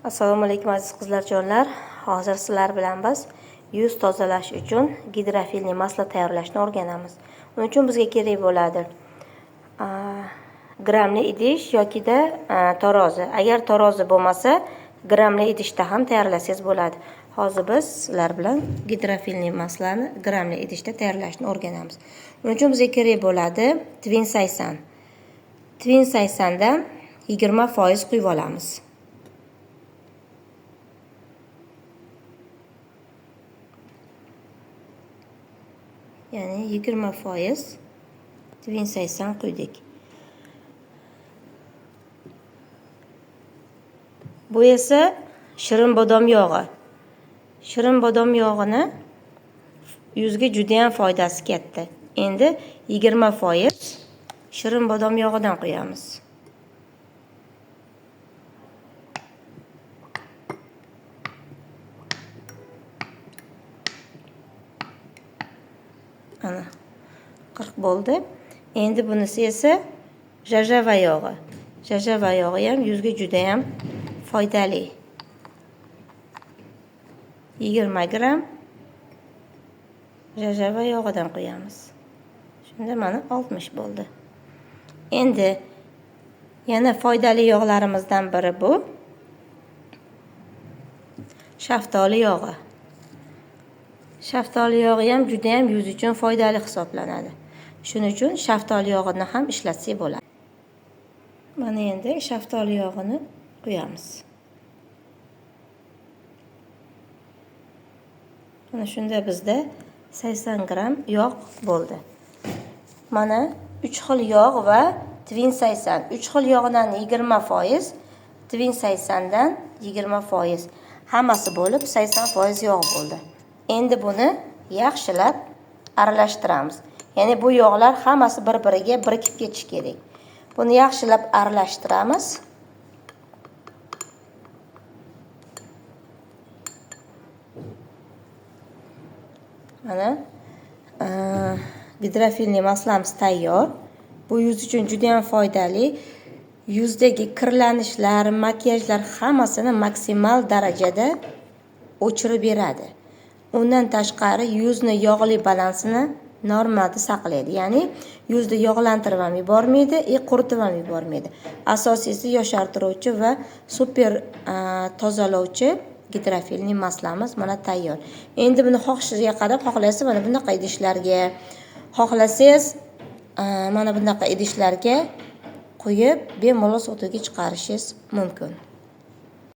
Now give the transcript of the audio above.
Assalomu alaykum aziz qizlarjonlar. Hozir sizlar bilan biz yuz tozalash uchun gidrofilli masla tayyorlashni o'rganamiz. Uning uchun bizga kerak bo'ladi grammli idish yokida tarozi. Agar tarozi bo'lmasa, grammli idishda ham tayyorlasangiz bo'ladi. Hozir biz sizlar bilan gidrofilli maslani grammli idishda tayyorlashni o'rganamiz. Uning uchun bizga kerak bo'ladi twin saysan. Twin saysandan 20% quyib olamiz. Ya'ni 20% twin saysan quydik. Bu esa shirin bodom yog'i. Shirin bodom yog'ini yuzga juda ham foydasi katta. Endi 20% shirin bodom yog'idan qo'yamiz. Ana 40 bo'ldi. Endi bunisi esa jajava yog'i. Jajava yog'i ham yuzga juda ham foydali. 20 gram jajava yog'idan qo'yamiz. Shunda mana 60 bo'ldi. Endi yana foydali yog'larimizdan biri bu shaftoli yog'i. Shaftoli yog'i ham juda ham yuz uchun foydali hisoblanadi. Shuning uchun shaftoli yog'ini ham ishlatsak bo'ladi. Mana endi shaftoli yog'ini quyamiz. Mana shunda bizda 80 gram yog' bo'ldi. Mana 3 xil yog' va twin saysan. 3 xil yog'dan 20%, twin saysandan 20%. Hammasi bo'lib 80% yog' bo'ldi. Endi buni yaxshilab aralashtiramiz. Ya'ni bu yog'lar hammasi bir-biriga birikib ketishi kerak. Buni yaxshilab aralashtiramiz. Mana gidrofilli maslamiz tayyor. Bu yuz uchun juda ham foydali. Yuzdagi kirlanishlar, makiyajlar hammasini maksimal darajada o'chirib beradi. Undan tashqari yuzni yog'li balansini normalda saqlaydi. Ya'ni yuzni yog'lantirib ham yubormaydi, quritib ham yubormaydi. Asosiysi yoshartiruvchi va super tozalovchi gidrofilli maslamiz mana tayyor. Endi buni xohishingizga qarab, xohlaysiz mana bunaqa idishlarga, xohlasangiz mana bunaqa idishlarga qo'yib bemalol sotuvga chiqarishingiz mumkin.